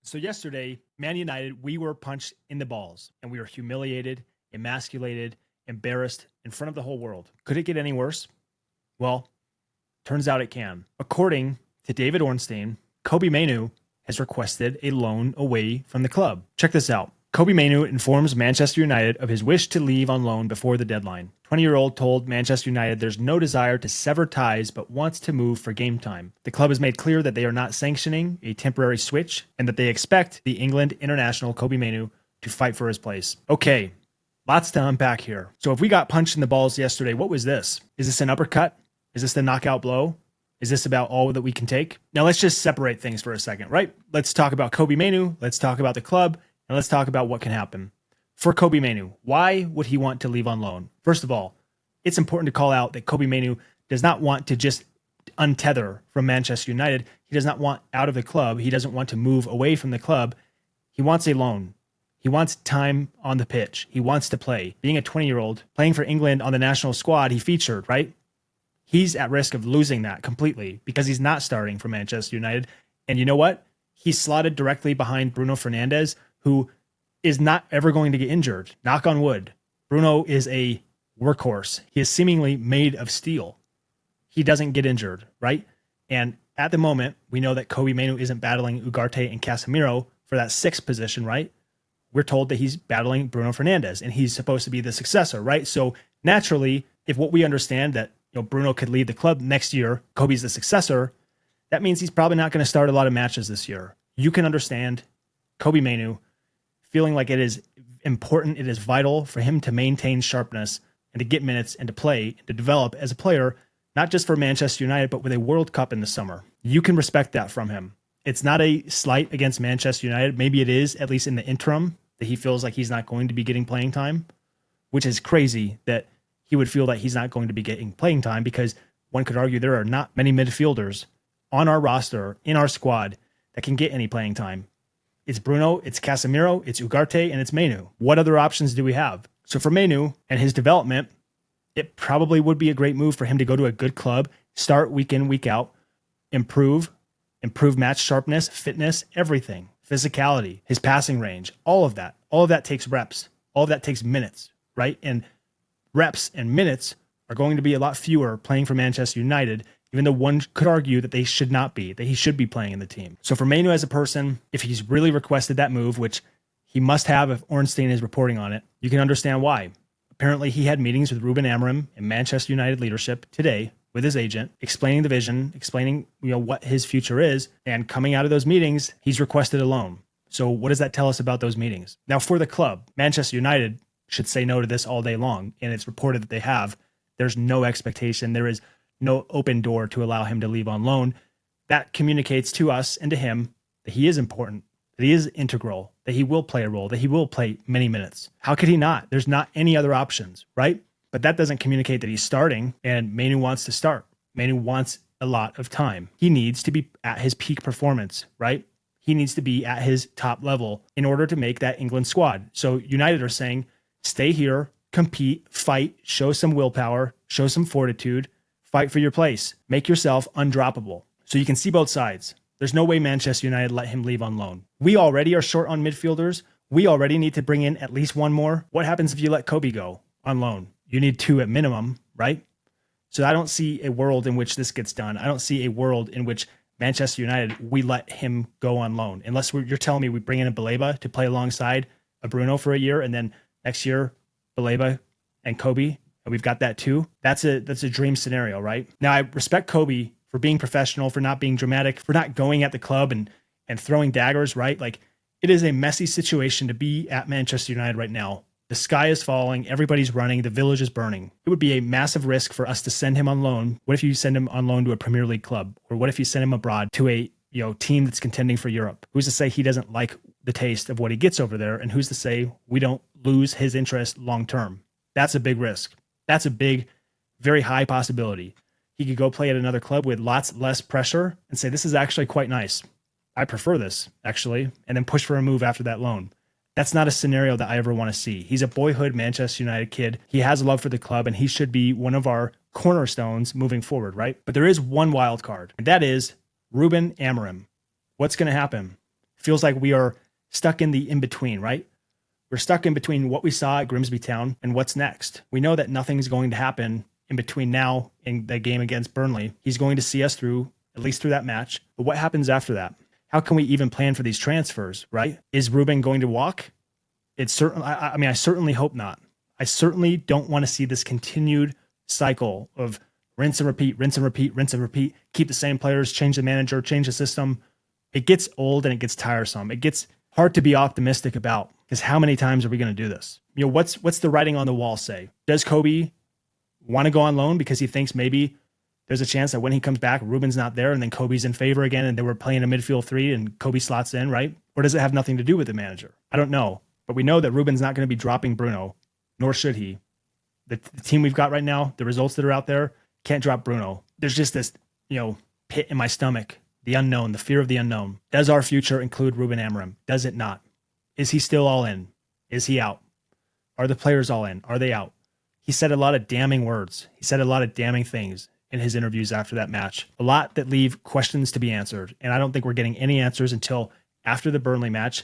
So yesterday, Man United, we were punched in the balls and we were humiliated, emasculated, embarrassed in front of the whole world. Could it get any worse? Well, turns out it can. According to David Ornstein, Kobbie Mainoo has requested a loan away from the club. Check this out. Kobbie Mainoo informs Manchester United of his wish to leave on loan before the deadline. 20-year-old told Manchester United there's no desire to sever ties but wants to move for game time. The club has made clear that they are not sanctioning a temporary switch and that they expect the England international Kobbie Mainoo to fight for his place. Okay, lots to unpack here. So if we got punched in the balls yesterday, what was this? Is this an uppercut? Is this the knockout blow? Is this about all that we can take? Now let's just separate things for a second, right? Let's talk about Kobbie Mainoo. Let's talk about the club. And let's talk about what can happen. For Kobbie Mainoo, why would he want to leave on loan? First of all, it's important to call out that Kobbie Mainoo does not want to just untether from Manchester United. He does not want out of the club. He doesn't want to move away from the club. He wants a loan. He wants time on the pitch. He wants to play. Being a 20-year-old, playing for England on the national squad, he featured, right? He's at risk of losing that completely because he's not starting for Manchester United. And you know what? He's slotted directly behind Bruno Fernandes, who is not ever going to get injured. Knock on wood. Bruno is a workhorse. He is seemingly made of steel. He doesn't get injured, right? And at the moment, we know that Kobbie Mainoo isn't battling Ugarte and Casemiro for that sixth position, right? We're told that he's battling Bruno Fernandes, and he's supposed to be the successor, right? So naturally, if what we understand that Bruno could lead the club next year, Kobbie's the successor, that means he's probably not going to start a lot of matches this year. You can understand Kobbie Mainoo feeling like it is important, it is vital for him to maintain sharpness and to get minutes and to play and to develop as a player, not just for Manchester United, but with a World Cup in the summer. You can respect that from him. It's not a slight against Manchester United. Maybe it is, at least in the interim, that he feels like he's not going to be getting playing time, which is crazy that he would feel that he's not going to be getting playing time because one could argue there are not many midfielders on our roster, in our squad, that can get any playing time. It's Bruno, it's Casemiro, it's Ugarte, and it's Mainoo. What other options do we have? So for Mainoo and his development, it probably would be a great move for him to go to a good club, start week in, week out, improve match sharpness, fitness, everything, physicality, his passing range, all of that. All of that takes reps. All of that takes minutes, right? And reps and minutes are going to be a lot fewer playing for Manchester United, even though one could argue that they should not be, that he should be playing in the team. So for Mainoo as a person, if he's really requested that move, which he must have if Ornstein is reporting on it, you can understand why. Apparently he had meetings with Ruben Amorim and Manchester United leadership today with his agent, explaining the vision, explaining what his future is, and coming out of those meetings, he's requested a loan. So what does that tell us about those meetings? Now for the club, Manchester United should say no to this all day long, and it's reported that they have. There's no expectation. There is no open door to allow him to leave on loan. That communicates to us and to him that he is important, that he is integral, that he will play a role, that he will play many minutes. How could he not? There's not any other options, right? But that doesn't communicate that he's starting, and Mainoo wants to start. Mainoo wants a lot of time. He needs to be at his peak performance, right? He needs to be at his top level in order to make that England squad. So United are saying, stay here, compete, fight, show some willpower, show some fortitude, fight for your place. Make yourself undroppable. So you can see both sides. There's no way Manchester United let him leave on loan. We already are short on midfielders. We already need to bring in at least one more. What happens if you let Kobbie go on loan? You need two at minimum, right? So I don't see a world in which this gets done. I don't see a world in which Manchester United, we let him go on loan. Unless you're telling me we bring in a Baleba to play alongside a Bruno for a year, and then next year, Baleba and Kobbie, and we've got that too. That's a dream scenario, right? Now, I respect Kobbie for being professional, for not being dramatic, for not going at the club and throwing daggers, right? Like, it is a messy situation to be at Manchester United right now. The sky is falling, everybody's running, the village is burning. It would be a massive risk for us to send him on loan. What if you send him on loan to a Premier League club? Or what if you send him abroad to a team that's contending for Europe? Who's to say he doesn't like the taste of what he gets over there? And who's to say we don't lose his interest long term? That's a big risk. That's a big, very high possibility. He could go play at another club with lots less pressure and say, this is actually quite nice. I prefer this, actually, and then push for a move after that loan. That's not a scenario that I ever want to see. He's a boyhood Manchester United kid. He has a love for the club, and he should be one of our cornerstones moving forward, right? But there is one wild card, and that is Ruben Amorim. What's going to happen? feels like we are stuck in the in-between, right? We're stuck in between what we saw at Grimsby Town and what's next. We know that nothing's going to happen in between now and the game against Burnley. He's going to see us through, at least through that match. But what happens after that? How can we even plan for these transfers, right? Is Ruben going to walk? It's certain. I certainly hope not. I certainly don't want to see this continued cycle of rinse and repeat, rinse and repeat, rinse and repeat, keep the same players, change the manager, change the system. It gets old and it gets tiresome. It gets hard to be optimistic about, because how many times are we going to do this? You know, what's the writing on the wall say? Does Kobbie want to go on loan because he thinks maybe there's a chance that when he comes back, Ruben's not there and then Kobbie's in favor again and they were playing a midfield three and Kobbie slots in, right? Or does it have nothing to do with the manager? I don't know. But we know that Ruben's not going to be dropping Bruno, nor should he. The team we've got right now, the results that are out there, can't drop Bruno. There's just this, pit in my stomach, the unknown, the fear of the unknown. Does our future include Ruben Amorim? Does it not? Is he still all in? Is he out? Are the players all in? Are they out? He said a lot of damning words. He said a lot of damning things in his interviews after that match. A lot that leave questions to be answered. And I don't think we're getting any answers until after the Burnley match.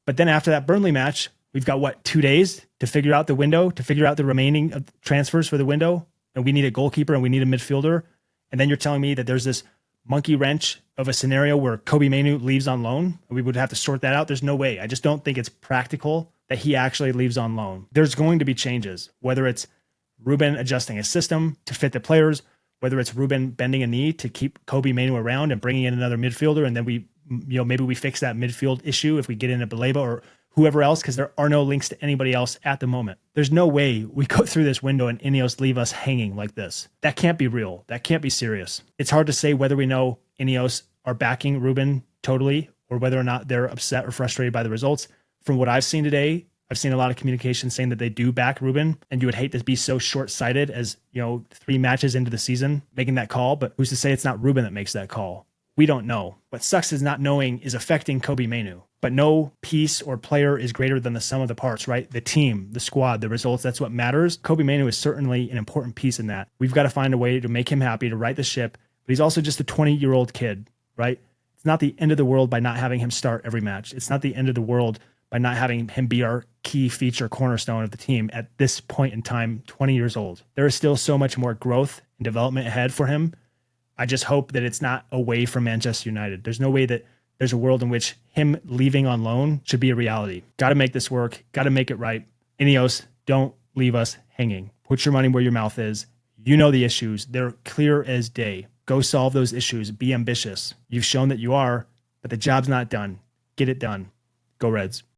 But then after that Burnley match, we've got 2 days to figure out the window, to figure out the remaining transfers for the window. And we need a goalkeeper and we need a midfielder. And then you're telling me that there's this monkey wrench of a scenario where Kobbie Mainoo leaves on loan. We would have to sort that out. There's no way. I just don't think it's practical that he actually leaves on loan. There's going to be changes, whether it's Ruben adjusting his system to fit the players, whether it's Ruben bending a knee to keep Kobbie Mainoo around and bringing in another midfielder. And then maybe we fix that midfield issue if we get into Baleba or whoever else, because there are no links to anybody else at the moment. There's no way we go through this window and Ineos leave us hanging like this. That can't be real. That can't be serious. It's hard to say whether we know Ineos are backing Ruben totally or whether or not they're upset or frustrated by the results. From what I've seen today, I've seen a lot of communication saying that they do back Ruben, and you would hate to be so short-sighted as, 3 matches into the season making that call, but who's to say it's not Ruben that makes that call? We don't know. What sucks is not knowing is affecting Kobbie Mainoo. But no piece or player is greater than the sum of the parts, right? The team, the squad, the results, that's what matters. Kobbie Mainoo is certainly an important piece in that. We've got to find a way to make him happy, to right the ship. But he's also just a 20-year-old kid, right? It's not the end of the world by not having him start every match. It's not the end of the world by not having him be our key feature cornerstone of the team at this point in time, 20 years old. There is still so much more growth and development ahead for him. I just hope that it's not away from Manchester United. There's no way that there's a world in which him leaving on loan should be a reality. Got to make this work. Got to make it right. Ineos, don't leave us hanging. Put your money where your mouth is. You know the issues. They're clear as day. Go solve those issues. Be ambitious. You've shown that you are, but the job's not done. Get it done. Go Reds.